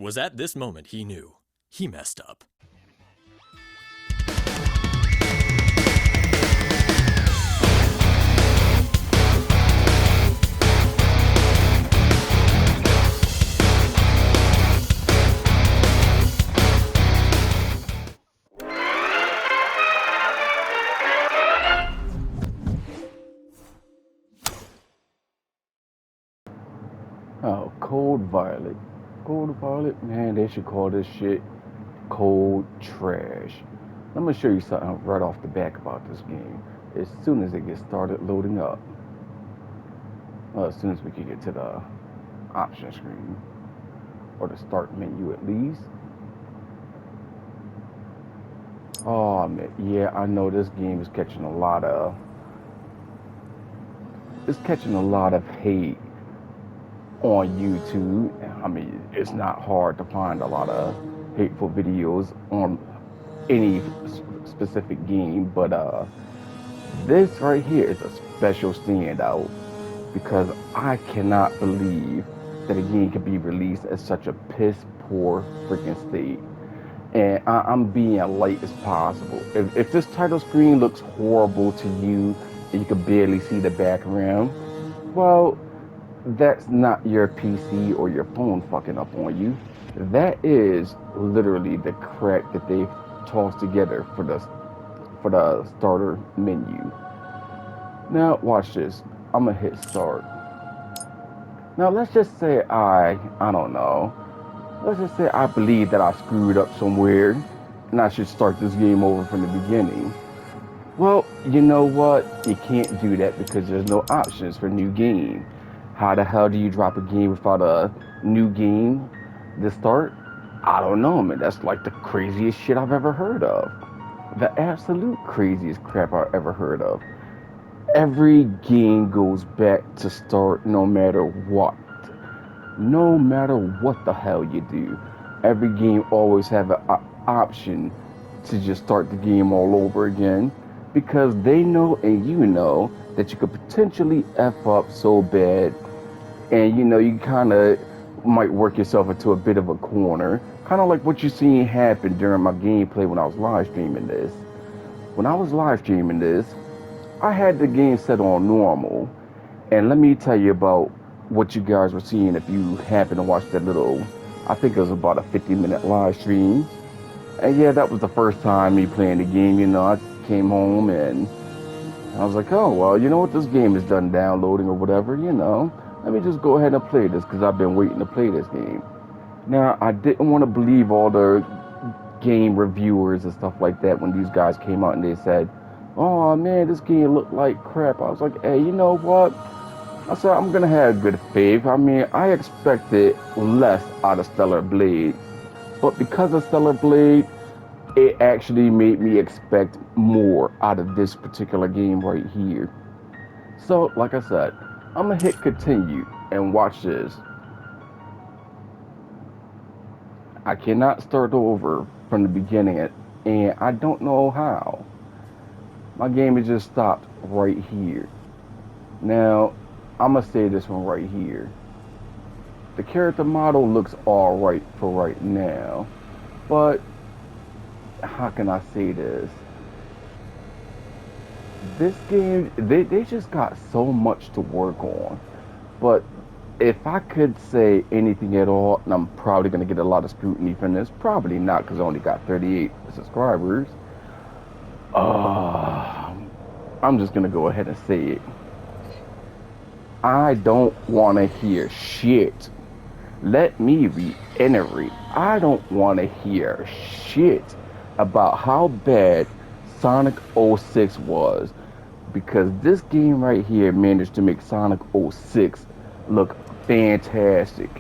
was at this moment he knew he messed up. Oh, Cold Violet. Cold Violet? Man, they should call this shit Cold Trash. I'm gonna show you something right off the back about this game. As soon as it gets started loading up. Well, as soon as we can get to the option screen. Or the start menu at least. Oh man, yeah, I know this game is catching a lot of hate on YouTube. I mean, it's not hard to find a lot of hateful videos on any specific game, but this right here is a special standout because I cannot believe that a game can be released at such a piss poor freaking state. And I'm being light as possible. If this title screen looks horrible to you and you can barely see the background, well, that's not your PC or your phone fucking up on you. That is literally the crack that they've tossed together for the starter menu. Now watch this. I'm gonna hit start. Now let's just say I don't know. Let's just say I believe that I screwed up somewhere and I should start this game over from the beginning. Well, you know what? You can't do that because there's no options for new game. How the hell do you drop a game without a new game to start? I don't know, man. That's like the craziest shit I've ever heard of. The absolute craziest crap I've ever heard of. Every game goes back to start no matter what. No matter what the hell you do. Every game always have an option to just start the game all over again because they know and you know that you could potentially F up so bad and you know you kind of might work yourself into a bit of a corner, kind of like what you seen happen during my gameplay when I was live streaming this. When I was live streaming this, I had the game set on normal, and let me tell you about what you guys were seeing if you happen to watch that little, I think it was about a 50-minute live stream. And yeah, that was the first time me playing the game. You know, I came home and I was like, oh, well, you know what? This game is done downloading or whatever, you know. Let me just go ahead and play this because I've been waiting to play this game. Now, I didn't want to believe all the game reviewers and stuff like that when these guys came out and they said, oh man, this game looked like crap. I was like, hey, you know what? I said, I'm going to have good faith. I mean, I expected less out of Stellar Blade. But because of Stellar Blade, it actually made me expect more out of this particular game right here. So, like I said, I'm going to hit continue and watch this. I cannot start over from the beginning, and I don't know how. My game has just stopped right here. Now, I'm going to say this one right here. The character model looks alright for right now, but how can I say this? This game, they just got so much to work on. But if I could say anything at all, and I'm probably going to get a lot of scrutiny from this, probably not because I only got 38 subscribers. I'm just going to go ahead and say it. I don't want to hear shit. Let me reiterate. I don't want to hear shit about how bad Sonic 06 was because this game right here managed to make Sonic 06 look fantastic.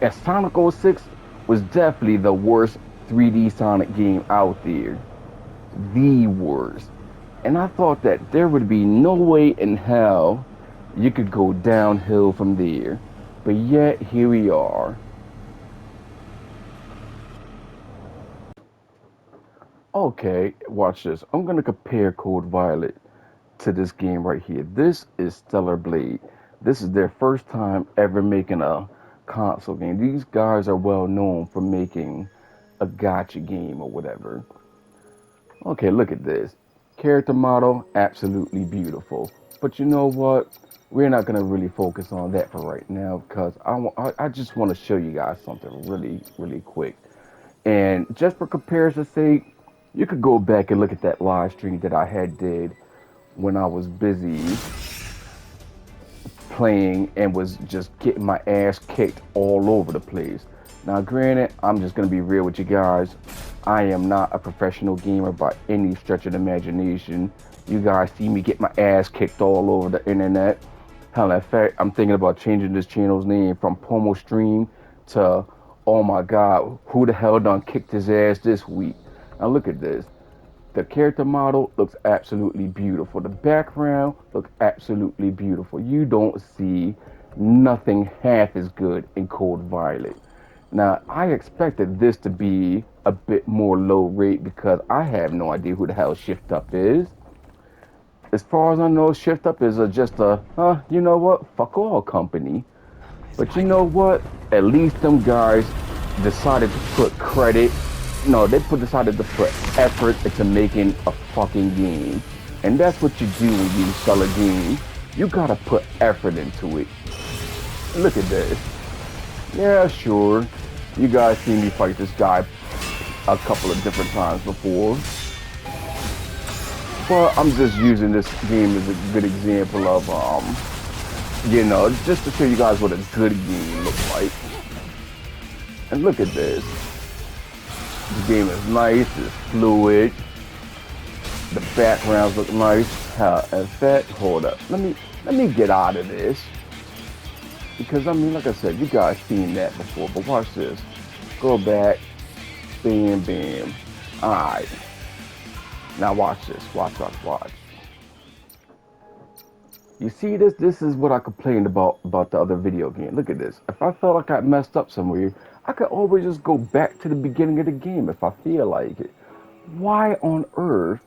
And Sonic 06 was definitely the worst 3D Sonic game out there. The worst. And I thought that there would be no way in hell you could go downhill from there. But yet, here we are. Okay, watch this. I'm going to compare Cold Violet to this game right here. This is Stellar Blade. This is their first time ever making a console game. These guys are well known for making a gacha game or whatever. Okay, look at this. Character model, absolutely beautiful. But you know what? We're not going to really focus on that for right now because I just want to show you guys something really quick. And just for comparison's sake, you could go back and look at that live stream that I had did when I was busy playing and was just getting my ass kicked all over the place. Now, granted, I'm just going to be real with you guys. I am not a professional gamer by any stretch of the imagination. You guys see me get my ass kicked all over the internet. Hell, in fact, I'm thinking about changing this channel's name from Pomo Stream to, oh my god, who the hell done kicked his ass this week? Now look at this. The character model looks absolutely beautiful. The background looks absolutely beautiful. You don't see nothing half as good in Cold Violet. Now, I expected this to be a bit more low rate because I have no idea who the hell Shift Up is. As far as I know, Shift Up is just a, you know what, fuck all company. But you know what? At least them guys decided to put credit. No, decided to put effort into making a fucking game. And that's what you do when you sell a game. You gotta put effort into it. Look at this. Yeah, sure. You guys see me fight this guy a couple of different times before. But I'm just using this game as a good example of, you know, just to show you guys what a good game looks like. And look at this. The game is nice, it's fluid. The backgrounds look nice. In fact, hold up. Let me get out of this. Because I mean, like I said, you guys seen that before, but watch this. Go back. Bam, bam. Alright. Now watch this. Watch. You see this? This is what I complained about the other video game. Look at this. If I felt like I messed up somewhere, I could always just go back to the beginning of the game if I feel like it. Why on earth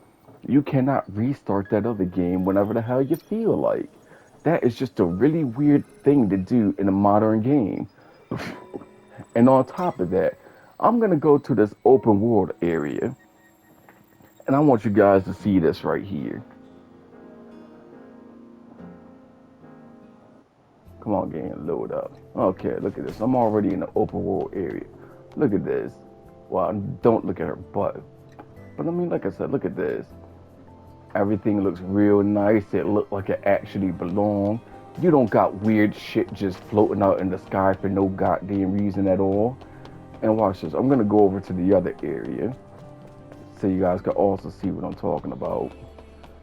you cannot restart that other game whenever the hell you feel like? That is just a really weird thing to do in a modern game. And on top of that, I'm going to go to this open world area. And I want you guys to see this right here. Come on, game, load up. Okay, look at this. I'm already in the open world area. Look at this. Well, don't look at her butt. But I mean, like I said, look at this. Everything looks real nice. It looks like it actually belongs. You don't got weird shit just floating out in the sky for no goddamn reason at all. And watch this. I'm going to go over to the other area so you guys can also see what I'm talking about.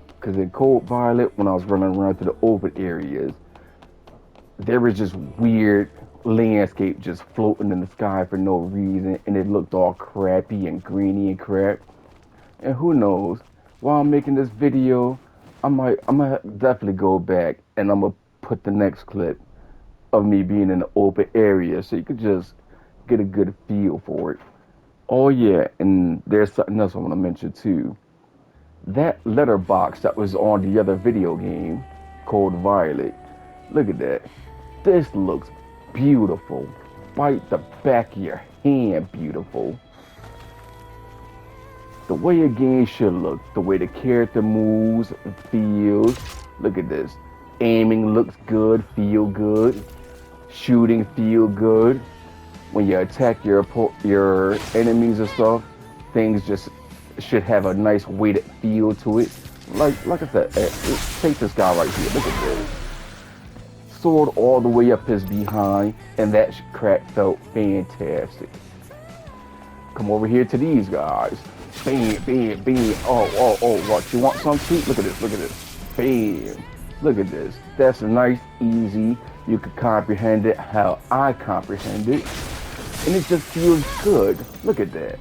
Because in Cold Violet, when I was running around to the open areas, there was just weird landscape just floating in the sky for no reason, and it looked all crappy and greeny and crap. And who knows, while I'm making this video, I'm gonna definitely go back and I'm gonna put the next clip of me being in the open area so you could just get a good feel for it. Oh yeah, and there's something else I want to mention too. That letterbox that was on the other video game, Cold Violet, look at that. This looks beautiful. Bite the back of your hand beautiful. The way a game should look, the way the character moves and feels. Look at this. Aiming looks good, feel good. Shooting feel good. When you attack your enemies and stuff, things just should have a nice weighted feel to it. Like I said, take this guy right here. Look at this. Sword all the way up his behind, and that crack felt fantastic. Come over here to these guys. Bam, bam, bam. Oh, what? You want some too? Look at this. Bam. Look at this. That's nice, easy. You can comprehend it how I comprehend it. And it just feels good. Look at that.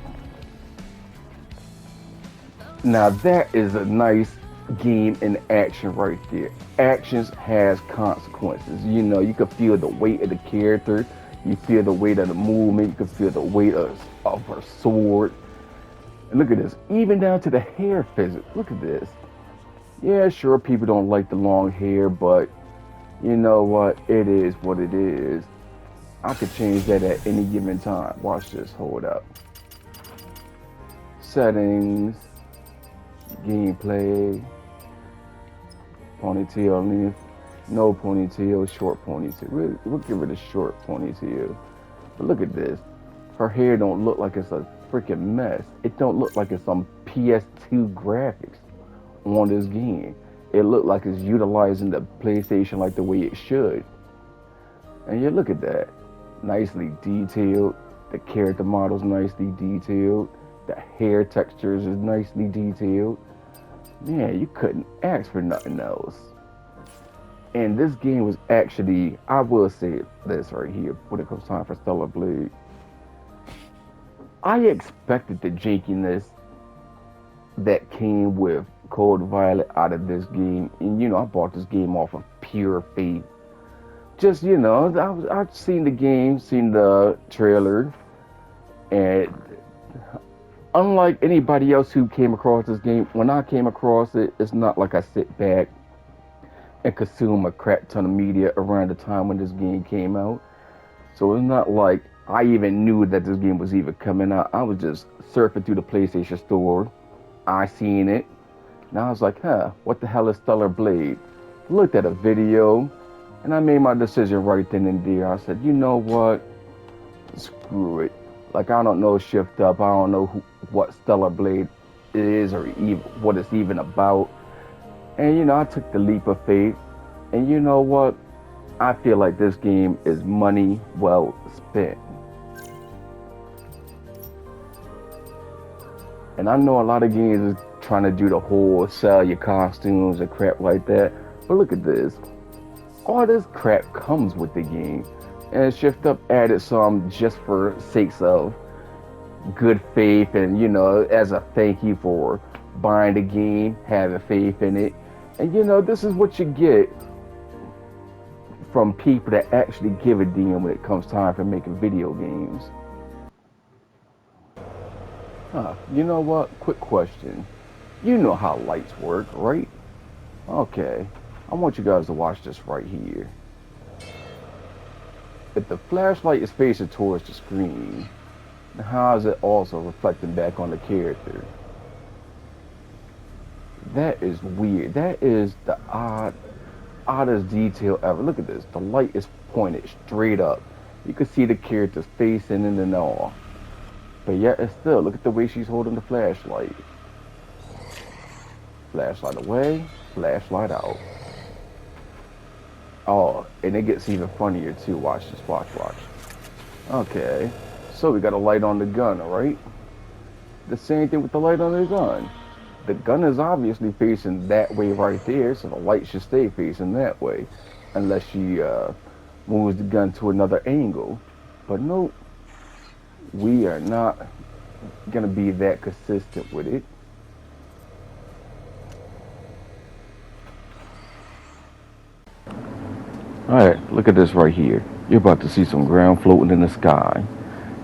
Now that is a nice game in action right there. Actions has consequences. You know, you can feel the weight of the character. You feel the weight of the movement. You can feel the weight of her sword. And look at this. Even down to the hair physics. Look at this. Yeah, sure, people don't like the long hair, but you know what? It is what it is. I could change that at any given time. Watch this. Hold up. Settings, gameplay, ponytail length, no ponytail, short ponytail. We'll get rid of short ponytail. But look at this. Her hair don't look like it's a freaking mess. It don't look like it's some PS2 graphics on this game. It looked like it's utilizing the PlayStation like the way it should. And you look at that. Nicely detailed. The character model's nicely detailed. The hair textures is nicely detailed. Man, you couldn't ask for nothing else. And this game was actually, I will say this right here, when it comes time for Stellar Blade. I expected the jankiness that came with Cold Violet out of this game. And I bought this game off of pure faith. Just, I've seen the game, seen the trailer, and unlike anybody else who came across this game, when I came across it, it's not like I sit back and consume a crap ton of media around the time when this game came out. So it's not like I even knew that this game was even coming out. I was just surfing through the PlayStation Store. I seen it. And I was like, what the hell is Stellar Blade? Looked at a video, and I made my decision right then and there. I said, you know what? Screw it. Like, I don't know Shift Up. I don't know what Stellar Blade is or even what it's even about. And, I took the leap of faith. And you know what? I feel like this game is money well spent. And I know a lot of games is trying to do the whole sell your costumes and crap like that. But look at this. All this crap comes with the game. And Shift Up added some just for sakes of good faith and, as a thank you for buying the game, having faith in it. And, this is what you get from people that actually give a damn when it comes time for making video games. You know what? Quick question. You know how lights work, right? Okay. I want you guys to watch this right here. If the flashlight is facing towards the screen, how is it also reflecting back on the character? That is weird. That is the oddest detail ever. Look at this. The light is pointed straight up. You can see the character's face in and all. But yet it's still, look at the way she's holding the flashlight. Flashlight away, flashlight out. Oh, and it gets even funnier too. Watch this, watch. Okay, so we got a light on the gun, alright? The same thing with the light on the gun. The gun is obviously facing that way right there, so the light should stay facing that way. Unless she moves the gun to another angle. But nope, we are not gonna be that consistent with it. Alright, look at this right here. You're about to see some ground floating in the sky.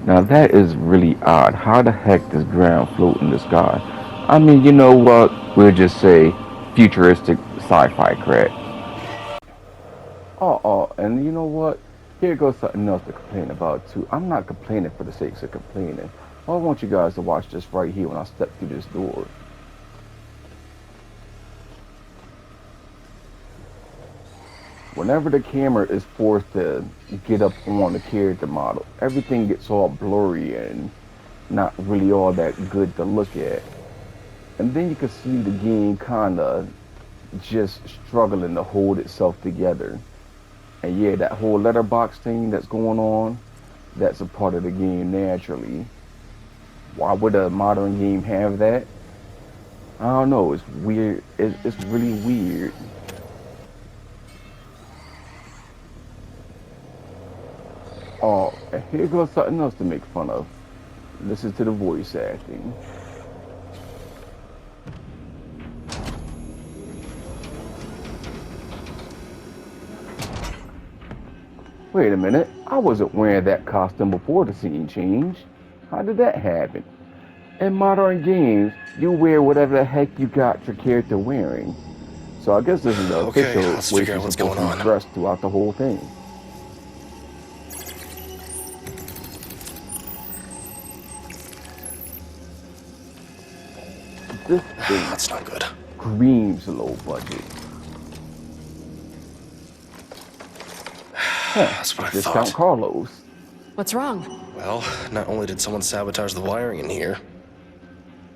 Now that is really odd. How the heck does ground float in the sky? I mean, you know what? We'll just say futuristic sci-fi crap. And you know what? Here goes something else to complain about too. I'm not complaining for the sake of complaining. I want you guys to watch this right here when I step through this door. Whenever the camera is forced to get up on the character model, everything gets all blurry and not really all that good to look at. And then you can see the game kinda just struggling to hold itself together. And yeah, that whole letterbox thing that's going on, that's a part of the game naturally. Why would a modern game have that? I don't know, it's weird. It's really weird. Oh, and here goes something else to make fun of. Listen to the voice acting. Wait a minute, I wasn't wearing that costume before the scene changed. How did that happen? In modern games, you wear whatever the heck you got your character wearing. So I guess this is the official let's way figure out she's what's supposed going to be on. dressed throughout the whole thing. This thing That's not good. screams low budget. Huh, That's what I discount thought. Carlos. What's wrong? Well, not only did someone sabotage the wiring in here,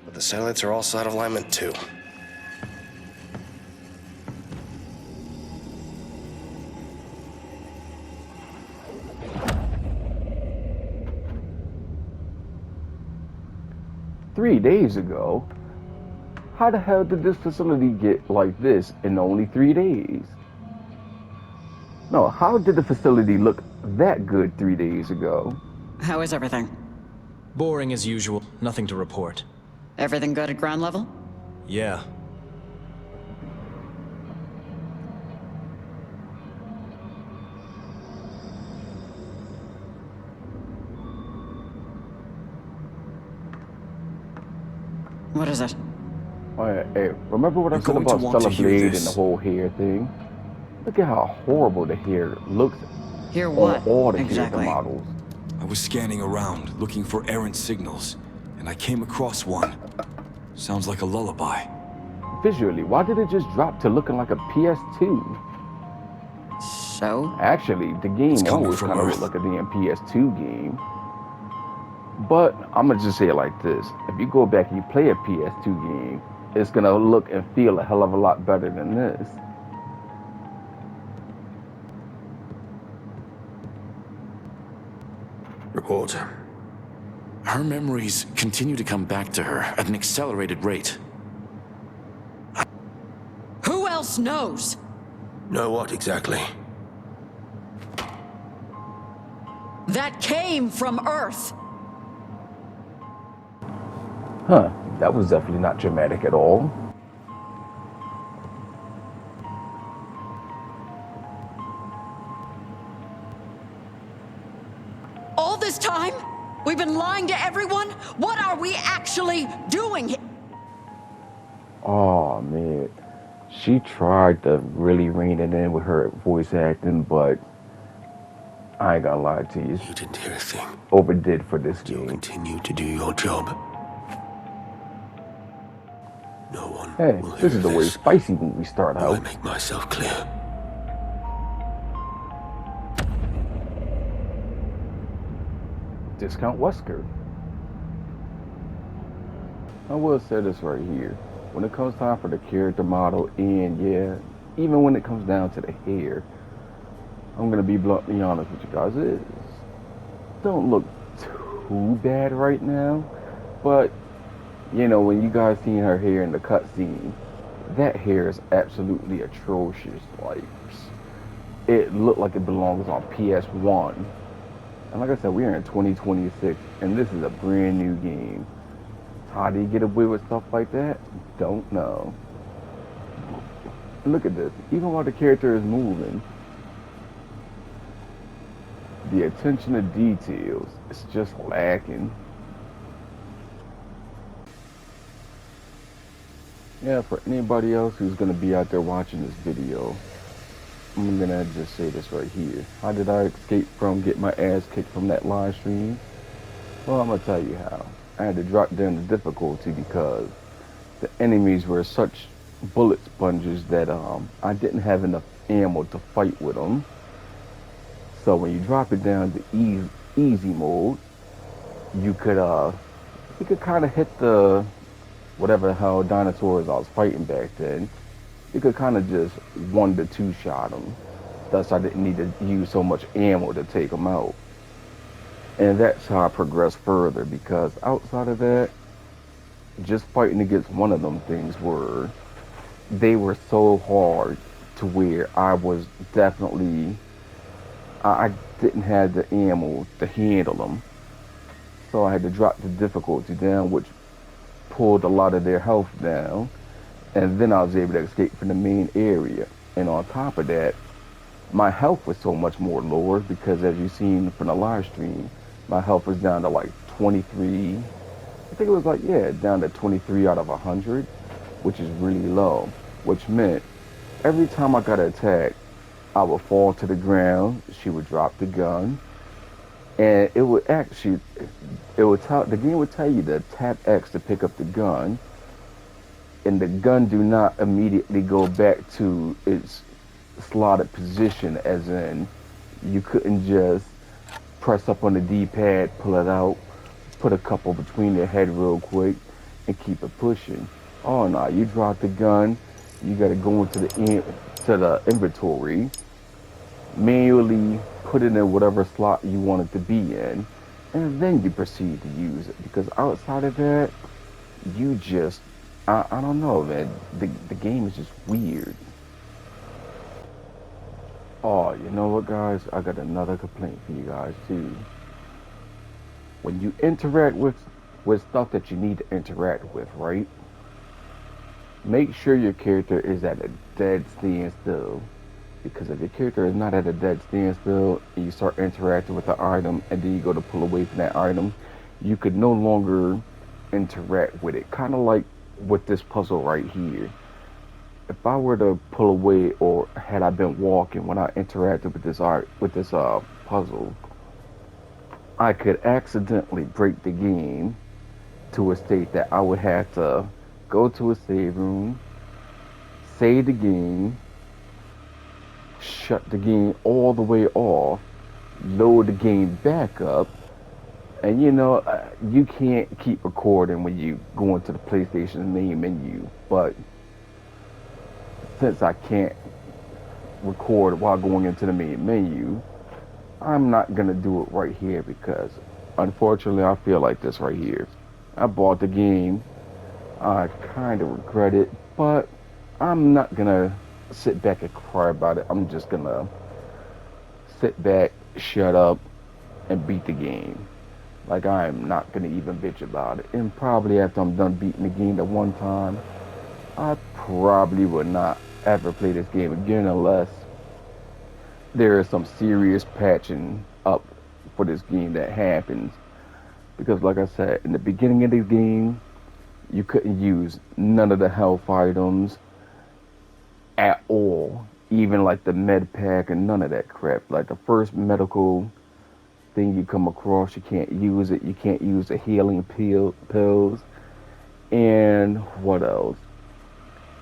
but the satellites are also out of alignment too. Three days ago? How the hell did this facility get like this in only 3 days? No, how did the facility look that good 3 days ago? How is everything? Boring as usual. Nothing to report. Everything good at ground level? Yeah. What is it? Hey, remember what I said going to about want to Stella hear Blade and this. the whole hair thing? Look at how horrible the hair looks Hear on what, all the exactly? character models. I was scanning around, looking for errant signals, and I came across one. Sounds like a lullaby. Visually, why did it just drop to looking like a PS2? So? Actually, the game It's coming always from kind of Earth. looked like a damn PS2 game. But I'm gonna just say it like this: if you go back and you play a PS2 game, it's gonna look and feel a hell of a lot better than this. Report. Her memories continue to come back to her at an accelerated rate. Who else knows? Know what exactly? That came from Earth. Huh, that was definitely not dramatic at all. All this time? We've been lying to everyone? What are we actually doing? Oh man, she tried to really rein it in with her voice acting, but I ain't gonna lie to you, You didn't hear a thing. overdid for this You'll game. continue to do your job. No one Hey, will hear this is the way this. spicy movies start Will I out. make myself clear? Discount Wesker. I will say this right here. When it comes time for the character model, and yeah, even when it comes down to the hair, I'm gonna be bluntly honest with you guys. It don't look too bad right now, but you know, when you guys seen her hair in the cutscene, that hair is absolutely atrocious. Like, it looked like it belongs on PS1. And like I said, we're in 2026, and this is a brand new game. How do you get away with stuff like that? Don't know. Look at this. Even while the character is moving, the attention to details is just lacking. Yeah, for anybody else who's going to be out there watching this video, I'm going to just say this right here. How did I escape from get my ass kicked from that live stream? Well, I'm going to tell you how. I had to drop down the difficulty because the enemies were such bullet sponges that I didn't have enough ammo to fight with them. So when you drop it down to easy mode, you could kind of hit the whatever the hell dinosaurs I was fighting back then. You could kind of just 1 to 2 shot them. Thus, I didn't need to use so much ammo to take them out. And that's how I progressed further, because outside of that, just fighting against one of them things they were so hard to where I was definitely, I didn't have the ammo to handle them. So I had to drop the difficulty down, which pulled a lot of their health down. And then I was able to escape from the main area. And on top of that, my health was so much more lower because, as you've seen from the live stream, my health was down to like 23. I think it was like, yeah, down to 23 out of 100, which is really low. Which meant every time I got attacked, I would fall to the ground, she would drop the gun, and it would actually, the game would tell you to tap X to pick up the gun, and the gun do not immediately go back to its slotted position, as in you couldn't just press up on the D-pad, pull it out, put a couple between your head real quick, and keep it pushing. Oh no, you drop the gun, you gotta go into the inventory, manually put it in whatever slot you want it to be in, and then you proceed to use it. Because outside of that, you just, I don't know, man. The game is just weird. Oh, you know what, guys? I got another complaint for you guys too. When you interact with stuff that you need to interact with, right? Make sure your character is at a dead standstill. Because if your character is not at a dead standstill and you start interacting with the item and then you go to pull away from that item, you could no longer interact with it. Kind of like with this puzzle right here. If I were to pull away, or had I been walking when I interacted with this puzzle, I could accidentally break the game to a state that I would have to go to a save room, save the game, shut the game all the way off, load the game back up, and you can't keep recording when you go into the PlayStation main menu. But since I can't record while going into the main menu, I'm not gonna do it right here, because unfortunately I feel like this right here. I bought the game, I kind of regret it, but I'm not gonna sit back and cry about it. I'm just gonna sit back, shut up, and beat the game. Like, I am not gonna even bitch about it. And probably after I'm done beating the game the one time, I probably would not ever play this game again unless there is some serious patching up for this game that happens. Because like I said, in the beginning of the game, you couldn't use none of the health items at all. Even like the med pack and none of that crap. Like the first medical thing you come across, you can't use it. You can't use the healing pills. And what else?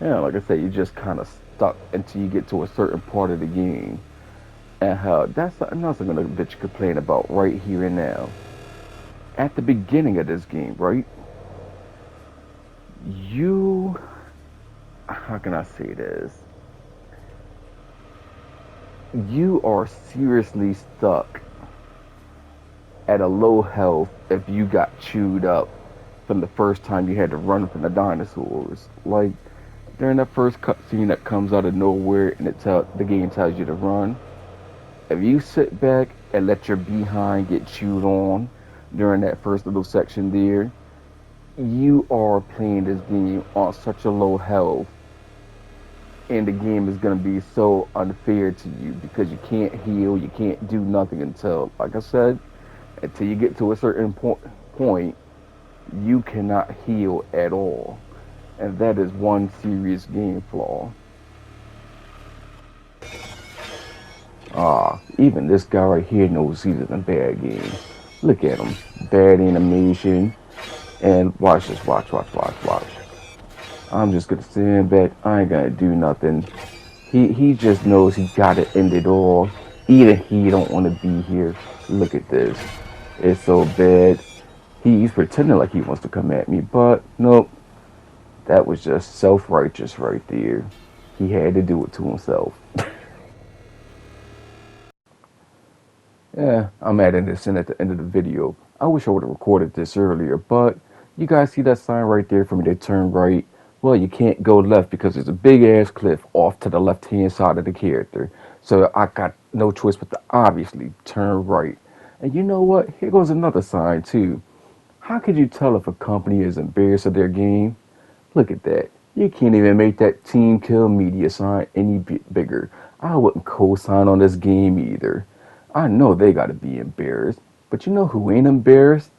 Yeah, like I said, you're just kind of stuck until you get to a certain part of the game. And how that's something else I'm gonna bitch complain about right here and now. At the beginning of this game, right? How can I say this? You are seriously stuck at a low health if you got chewed up from the first time you had to run from the dinosaurs. Like, during that first cutscene that comes out of nowhere and the game tells you to run, if you sit back and let your behind get chewed on during that first little section there, you are playing this game on such a low health, and the game is going to be so unfair to you because you can't heal, you can't do nothing until, like I said, until you get to a certain point, you cannot heal at all. And that is one serious game flaw. Even this guy right here knows he's in a bad game. Look at him. Bad animation. And watch this. Watch. I'm just gonna stand back. I ain't gonna do nothing. He just knows he gotta end it all. Even he don't want to be here. Look at this. It's so bad. He's pretending like he wants to come at me, but nope. That was just self-righteous right there. He had to do it to himself. Yeah, I'm adding this in at the end of the video. I wish I would have recorded this earlier, but you guys see that sign right there for me to turn right? Well, you can't go left because there's a big ass cliff off to the left hand side of the character. So I got no choice but to obviously turn right. And you know what? Here goes another sign too. How could you tell if a company is embarrassed of their game? Look at that. You can't even make that Team Kill Media sign any bigger. I wouldn't co-sign on this game either. I know they gotta be embarrassed. But you know who ain't embarrassed?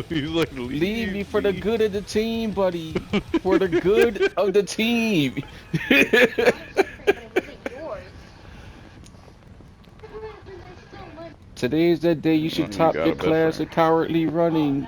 He's like, Leave me for the good of the team, buddy. For the good of the team. Today's the day you should You top got your a best class friend. of cowardly running.